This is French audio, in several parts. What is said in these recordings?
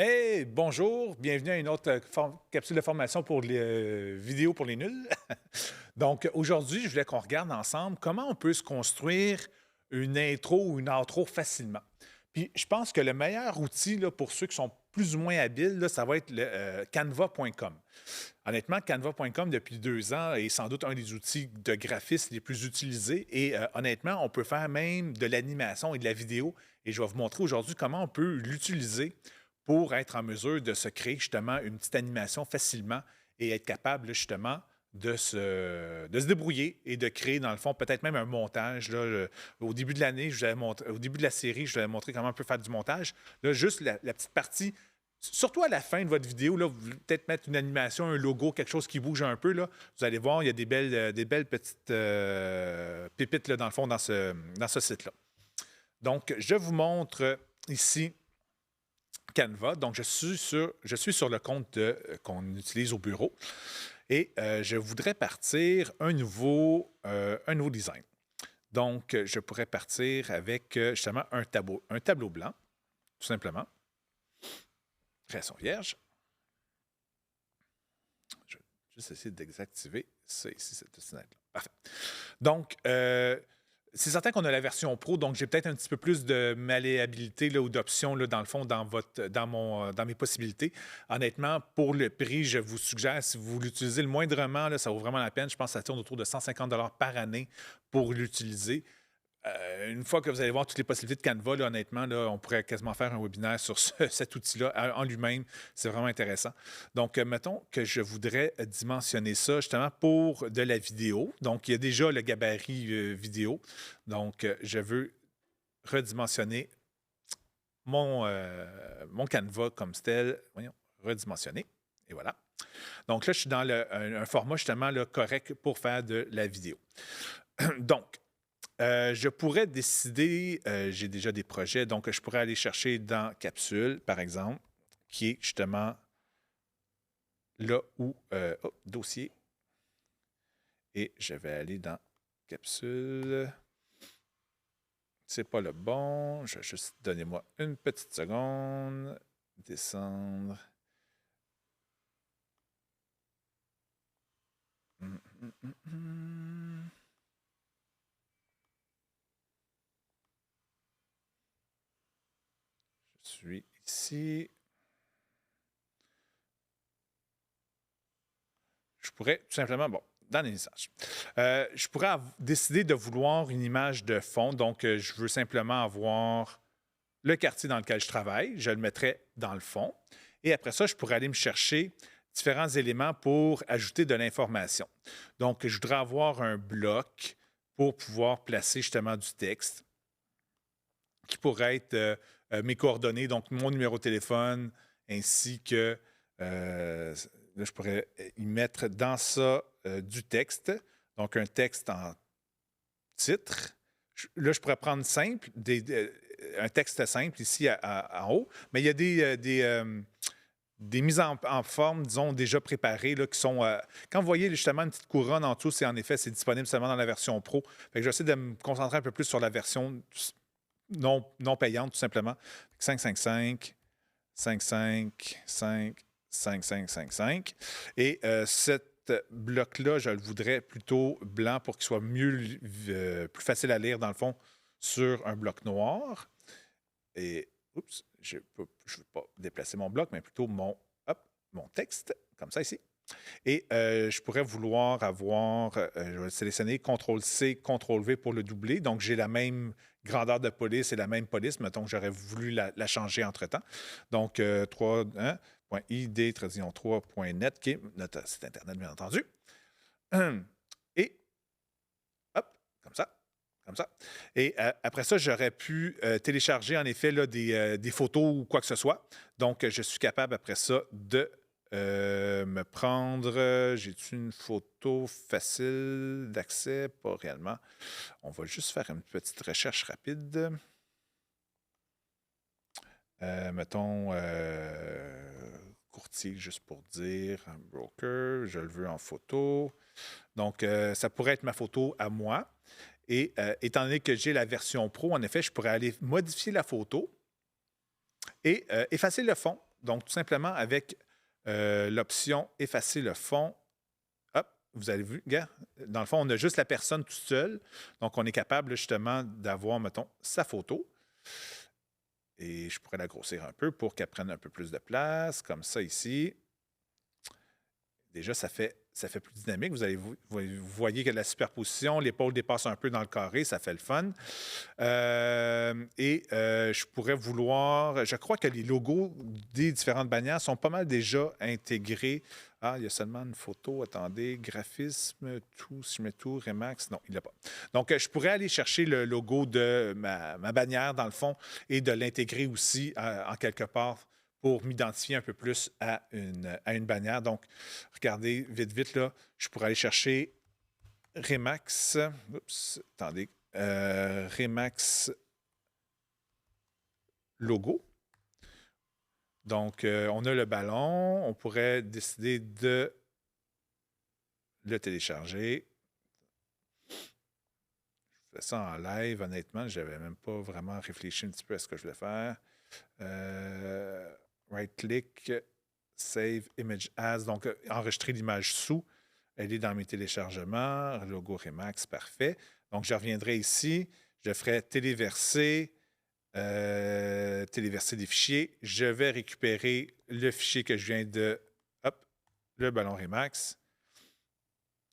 Hey, bonjour, bienvenue à une autre capsule de formation pour les vidéos pour les nuls. Donc, aujourd'hui, je voulais qu'on regarde ensemble comment on peut se construire une intro ou une outro facilement. Puis, je pense que le meilleur outil là, pour ceux qui sont plus ou moins habiles, là, ça va être le canva.com. Honnêtement, canva.com, depuis 2 ans, est sans doute un des outils de graphisme les plus utilisés. Et honnêtement, on peut faire même de l'animation et de la vidéo. Et je vais vous montrer aujourd'hui comment on peut l'utiliser pour être en mesure de se créer justement une petite animation facilement et être capable là, justement de se débrouiller et de créer, dans le fond, peut-être même un montage. Là, au début de l'année, au début de la série, je vous avais montré comment on peut faire du montage. Là, juste la petite partie, surtout à la fin de votre vidéo, là, vous voulez peut-être mettre une animation, un logo, quelque chose qui bouge un peu. Là, vous allez voir, il y a des belles petites pépites là, dans le fond dans ce site-là. Donc, je vous montre ici Canva. Donc, je suis sur le compte qu'on utilise au bureau et je voudrais partir un nouveau design. Donc, je pourrais partir avec justement un tableau blanc, tout simplement. Création vierge. Je vais juste essayer de désactiver ça ici, cette fenêtre-là. Parfait. Donc, c'est certain qu'on a la version pro, donc j'ai peut-être un petit peu plus de malléabilité là, ou d'options là, dans le fond, dans mes possibilités. Honnêtement, pour le prix, je vous suggère, si vous l'utilisez le moindrement, là, ça vaut vraiment la peine. Je pense que ça tourne autour de 150 par année pour l'utiliser. Une fois que vous allez voir toutes les possibilités de Canva, là, honnêtement, là, on pourrait quasiment faire un webinaire sur cet outil-là en lui-même. C'est vraiment intéressant. Donc, mettons que je voudrais dimensionner ça justement pour de la vidéo. Donc, il y a déjà le gabarit vidéo. Donc, je veux redimensionner mon Canva comme tel. Voyons, redimensionner. Et voilà. Donc là, je suis dans un format justement là, correct pour faire de la vidéo. Donc, je pourrais décider, j'ai déjà des projets, donc je pourrais aller chercher dans Capsule, par exemple, qui est justement là où, dossier, et je vais aller dans Capsule. C'est pas le bon, je vais juste donnez-moi une petite seconde, descendre. Hum, hum, hum, hum. Je suis ici. Je pourrais tout simplement, bon, dans les messages, je pourrais décider de vouloir une image de fond. Donc, je veux simplement avoir le quartier dans lequel je travaille. Je le mettrai dans le fond. Et après ça, je pourrais aller me chercher différents éléments pour ajouter de l'information. Donc, je voudrais avoir un bloc pour pouvoir placer justement du texte qui pourrait être mes coordonnées, donc mon numéro de téléphone, ainsi que là, je pourrais y mettre dans ça du texte, donc un texte en titre. Là, je pourrais prendre simple, un texte simple ici en haut, mais il y a des mises en forme, disons, déjà préparées, là, qui sont. Quand vous voyez justement une petite couronne en dessous, en effet, c'est disponible seulement dans la version pro. Fait que j'essaie de me concentrer un peu plus sur la version non payante, tout simplement. 555, 55, 5, 5, 5, 5, 5. Et cet bloc-là, je le voudrais plutôt blanc pour qu'il soit plus facile à lire, dans le fond, sur un bloc noir. Et, oups, je ne veux pas déplacer mon bloc, mais plutôt mon texte, comme ça ici. Et je pourrais vouloir avoir, je vais sélectionner CTRL-C, CTRL-V pour le doubler. Donc, j'ai la même grandeur de police et la même police. Mettons que j'aurais voulu la changer entre-temps. Donc, 3.id, 3.net, qui est notre site Internet, bien entendu. Et, hop, comme ça. Comme ça. Et après ça, j'aurais pu télécharger, en effet, là, des photos ou quoi que ce soit. Donc, je suis capable, après ça, de me prendre. J'ai-tu une photo facile d'accès? Pas réellement. On va juste faire une petite recherche rapide. Mettons courtier, juste pour dire. Un broker, je le veux en photo. Donc, ça pourrait être ma photo à moi. Et étant donné que j'ai la version pro, en effet, je pourrais aller modifier la photo et effacer le fond Donc, tout simplement avec l'option « Effacer le fond », hop, vous avez vu, regarde, dans le fond, on a juste la personne toute seule. Donc, on est capable justement d'avoir, mettons, sa photo. Et je pourrais la grossir un peu pour qu'elle prenne un peu plus de place, comme ça ici. Déjà, ça fait plus dynamique. Vous voyez que la superposition, l'épaule dépasse un peu dans le carré, ça fait le fun. Je pourrais vouloir... Je crois que les logos des différentes bannières sont pas mal déjà intégrés. Ah, il y a seulement une photo. Attendez, graphisme, tout, si je mets tout, Remax, non, il l'a pas. Donc, je pourrais aller chercher le logo de ma bannière, dans le fond, et de l'intégrer aussi en quelque part pour m'identifier un peu plus à une bannière. Donc, regardez, vite, vite, là, je pourrais aller chercher Remax. Oups, attendez. Remax logo. Donc, on a le ballon. On pourrait décider de le télécharger. Je fais ça en live, honnêtement. Je n'avais même pas vraiment réfléchi un petit peu à ce que je voulais faire. Right-click, Save Image As. Donc, enregistrer l'image sous. Elle est dans mes téléchargements. Logo Remax, parfait. Donc, je reviendrai ici. Je ferai téléverser des fichiers. Je vais récupérer le fichier que je viens de... Hop, le ballon Remax.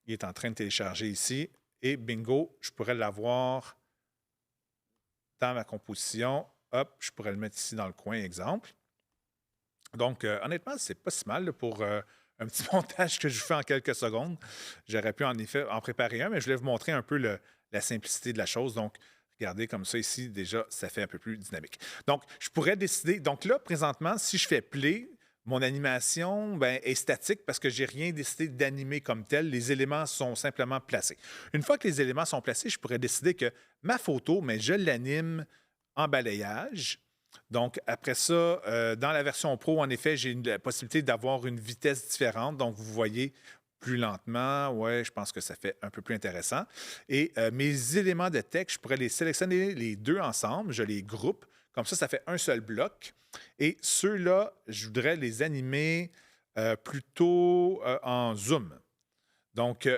Il est en train de télécharger ici. Et bingo, je pourrais l'avoir dans ma composition. Hop, je pourrais le mettre ici dans le coin, exemple. Donc, honnêtement, c'est pas si mal là, pour un petit montage que je fais en quelques secondes. J'aurais pu en effet en préparer un, mais je voulais vous montrer un peu la simplicité de la chose. Donc, regardez comme ça ici, déjà, ça fait un peu plus dynamique. Donc, je pourrais décider. Donc là, présentement, si je fais play, mon animation est statique parce que je n'ai rien décidé d'animer comme tel. Les éléments sont simplement placés. Une fois que les éléments sont placés, je pourrais décider que ma photo, mais je l'anime en balayage. Donc, après ça, dans la version Pro, en effet, j'ai la possibilité d'avoir une vitesse différente. Donc, vous voyez plus lentement. Ouais, je pense que ça fait un peu plus intéressant. Et mes éléments de texte, je pourrais les sélectionner les deux ensemble. Je les groupe. Comme ça fait un seul bloc. Et ceux-là, je voudrais les animer plutôt en zoom. Donc,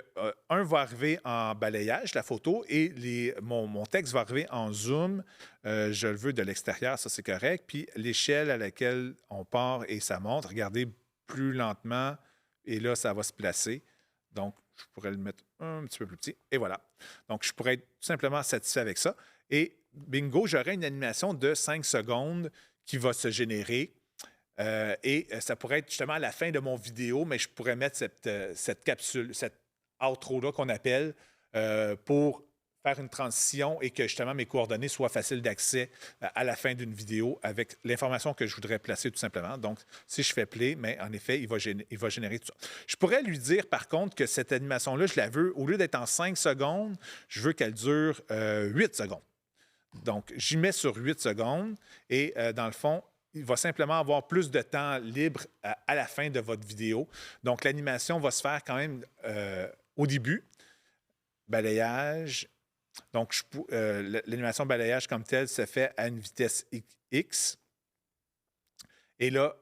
un va arriver en balayage, la photo, et mon texte va arriver en zoom. Je le veux de l'extérieur, ça c'est correct. Puis l'échelle à laquelle on part et ça monte, regardez plus lentement, et là, ça va se placer. Donc, je pourrais le mettre un petit peu plus petit. Et voilà. Donc, je pourrais être tout simplement satisfait avec ça. Et bingo, j'aurai une animation de 5 secondes qui va se générer. Ça pourrait être justement à la fin de mon vidéo, mais je pourrais mettre cette capsule, cette outro-là qu'on appelle pour faire une transition et que justement mes coordonnées soient faciles d'accès à la fin d'une vidéo avec l'information que je voudrais placer tout simplement. Donc, si je fais play, mais en effet, il va générer tout ça. Je pourrais lui dire par contre que cette animation-là, je la veux, au lieu d'être en 5 secondes, je veux qu'elle dure 8 secondes. Donc, j'y mets sur 8 secondes et dans le fond, il va simplement avoir plus de temps libre à la fin de votre vidéo. Donc, l'animation va se faire quand même au début. Balayage. Donc, l'animation balayage comme telle se fait à une vitesse X. Et là,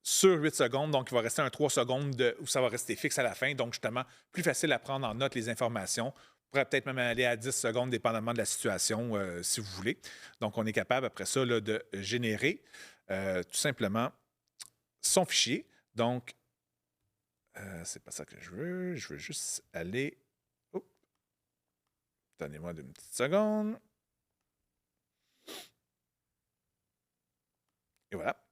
sur 8 secondes, donc il va rester un 3 secondes où ça va rester fixe à la fin. Donc, justement, plus facile à prendre en note les informations. On pourrait peut-être même aller à 10 secondes, dépendamment de la situation, si vous voulez. Donc, on est capable, après ça, là, de générer tout simplement son fichier. Donc, c'est pas ça que je veux. Je veux juste aller... Oh. Donnez-moi une petite seconde. Et voilà.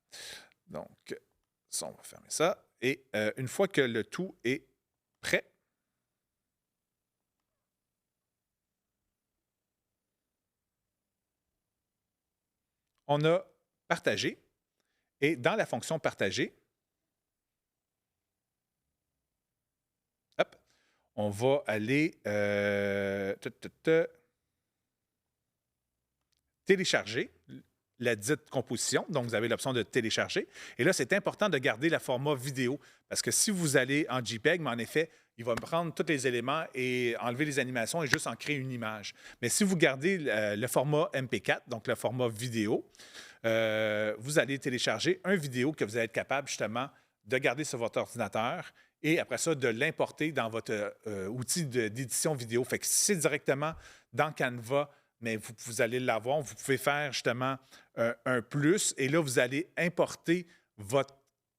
Donc, ça, on va fermer ça. Et une fois que le tout est prêt, on a partagé. Et dans la fonction partager, hop, on va aller télécharger la dite composition. Donc, vous avez l'option de télécharger. Et là, c'est important de garder le format vidéo parce que si vous allez en JPEG, mais en effet, il va prendre tous les éléments et enlever les animations et juste en créer une image. Mais si vous gardez le format MP4, donc le format vidéo, vous allez télécharger un vidéo que vous allez être capable justement de garder sur votre ordinateur et après ça, de l'importer dans votre outil d'édition vidéo. Fait que si c'est directement dans Canva, mais vous allez l'avoir. Vous pouvez faire justement un plus et là, vous allez importer votre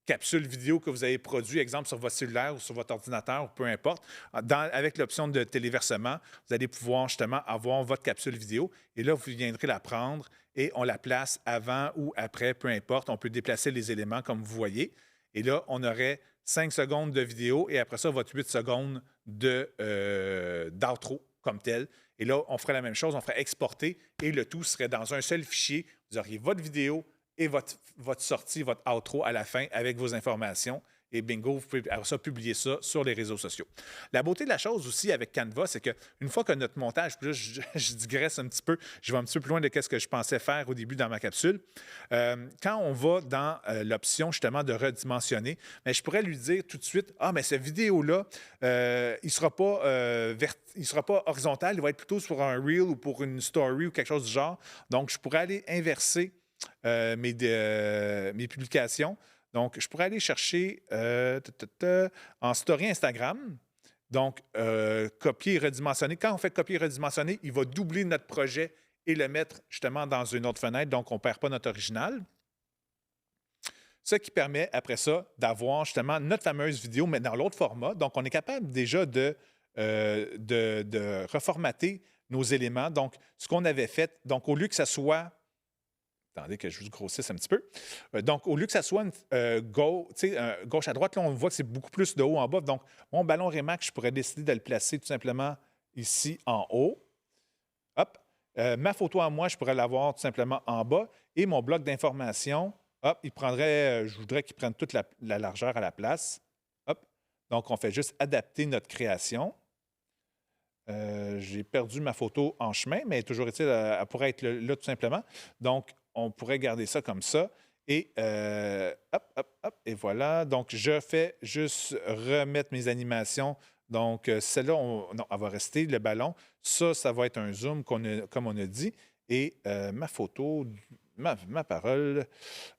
capsule vidéo que vous avez produite, exemple sur votre cellulaire ou sur votre ordinateur, ou peu importe. Avec l'option de téléversement, vous allez pouvoir justement avoir votre capsule vidéo et là, vous viendrez la prendre et on la place avant ou après, peu importe. On peut déplacer les éléments comme vous voyez. Et là, on aurait 5 secondes de vidéo et après ça, votre 8 secondes d'outro comme tel. Et là, on ferait la même chose, on ferait exporter et le tout serait dans un seul fichier. Vous auriez votre vidéo et votre sortie, votre outro à la fin avec vos informations. Et bingo, vous pouvez après ça publier ça sur les réseaux sociaux. La beauté de la chose aussi avec Canva, c'est qu'une fois que notre montage, puis là, je digresse un petit peu, je vais un petit peu plus loin de ce que je pensais faire au début dans ma capsule. Quand on va dans l'option justement de redimensionner, mais je pourrais lui dire tout de suite, ah, mais cette vidéo-là, il ne sera pas horizontal, il va être plutôt sur un reel ou pour une story ou quelque chose du genre. Donc, je pourrais aller inverser mes publications. Donc, je pourrais aller chercher en story Instagram. Donc, copier et redimensionner. Quand on fait copier et redimensionner, il va doubler notre projet et le mettre justement dans une autre fenêtre. Donc, on ne perd pas notre original. Ce qui permet, après ça, d'avoir justement notre fameuse vidéo, mais dans l'autre format. Donc, on est capable déjà de reformater nos éléments. Donc, ce qu'on avait fait, donc au lieu que ça soit... Attendez que je vous grossisse un petit peu. Donc, au lieu que ça soit gauche à droite, là, on voit que c'est beaucoup plus de haut en bas. Donc, mon ballon Remax, je pourrais décider de le placer tout simplement ici en haut. Hop. Ma photo à moi, je pourrais l'avoir tout simplement en bas. Et mon bloc d'information, hop, il prendrait, je voudrais qu'il prenne toute la largeur à la place. Hop. Donc, on fait juste adapter notre création. J'ai perdu ma photo en chemin, mais toujours est-il, elle pourrait être là tout simplement. Donc, on pourrait garder ça comme ça. Et hop, hop, hop, et voilà. Donc, je fais juste remettre mes animations. Donc, celle-là, non, elle va rester, le ballon. Ça va être un zoom, comme on a dit. Et ma photo, ma parole,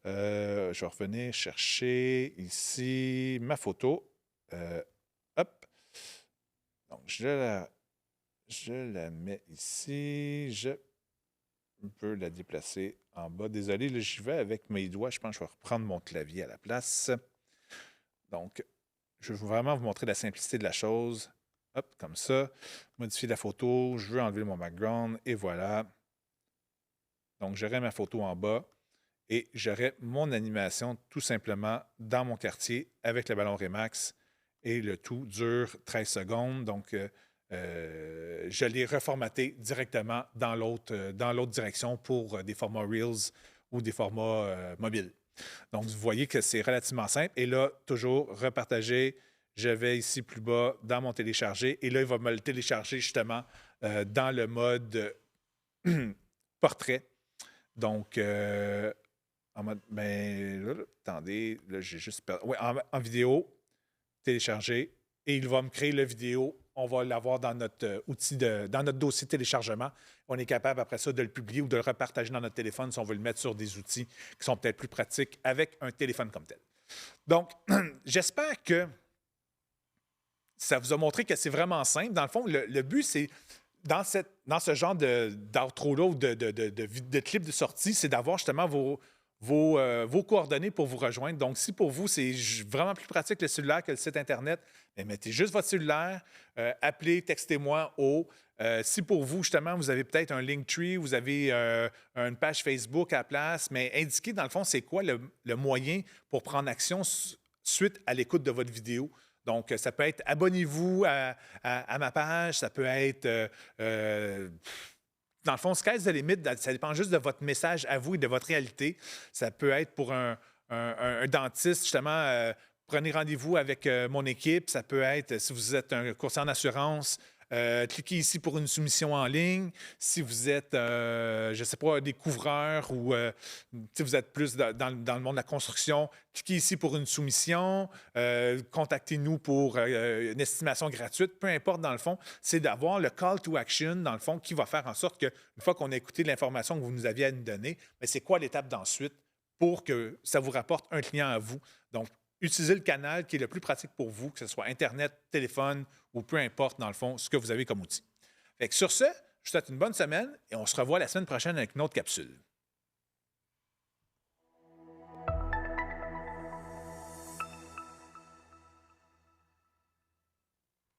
je vais revenir chercher ici ma photo. Hop. Donc, je la mets ici. Je peux la déplacer en bas. Désolé, là, j'y vais avec mes doigts. Je pense que je vais reprendre mon clavier à la place. Donc, je veux vraiment vous montrer la simplicité de la chose. Hop, comme ça. Modifier la photo. Je veux enlever mon background. Et voilà. Donc, j'aurai ma photo en bas. Et j'aurai mon animation tout simplement dans mon quartier avec le ballon Remax. Et le tout dure 13 secondes. Donc, je l'ai reformaté directement dans l'autre direction pour des formats Reels ou des formats mobiles. Donc, vous voyez que c'est relativement simple. Et là, toujours repartager. Je vais ici plus bas dans mon télécharger. Et là, il va me le télécharger justement dans le mode portrait. Donc, en mode, ben, là, attendez, là, j'ai juste perdu. Oui, en vidéo, télécharger. Et il va me créer la vidéo. On va l'avoir dans notre dans notre dossier de téléchargement. On est capable, après ça, de le publier ou de le repartager dans notre téléphone si on veut le mettre sur des outils qui sont peut-être plus pratiques avec un téléphone comme tel. Donc, j'espère que ça vous a montré que c'est vraiment simple. Dans le fond, le but, c'est, dans ce genre d'outro-là ou de clip de sortie, c'est d'avoir justement vos coordonnées pour vous rejoindre. Donc, si pour vous, c'est vraiment plus pratique le cellulaire que le site Internet, bien, mettez juste votre cellulaire, appelez, textez-moi si pour vous, justement, vous avez peut-être un Linktree, vous avez une page Facebook à la place, mais indiquez, dans le fond, c'est quoi le moyen pour prendre action suite à l'écoute de votre vidéo. Donc, ça peut être abonnez-vous à ma page, ça peut être... dans le fond, sky's the limit, ça dépend juste de votre message à vous et de votre réalité. Ça peut être pour un dentiste, justement, prenez rendez-vous avec mon équipe. Ça peut être, si vous êtes un courtier en assurance, Cliquez ici pour une soumission en ligne. Si vous êtes, je ne sais pas, découvreur ou si vous êtes plus dans le monde de la construction, cliquez ici pour une soumission. Contactez-nous pour une estimation gratuite. Peu importe, dans le fond, c'est d'avoir le call to action, dans le fond, qui va faire en sorte qu'une fois qu'on a écouté l'information que vous nous aviez à nous donner, bien, c'est quoi l'étape d'ensuite pour que ça vous rapporte un client à vous. Donc, utilisez le canal qui est le plus pratique pour vous, que ce soit Internet, téléphone ou peu importe, dans le fond, ce que vous avez comme outil. Fait que sur ce, je vous souhaite une bonne semaine et on se revoit la semaine prochaine avec une autre capsule.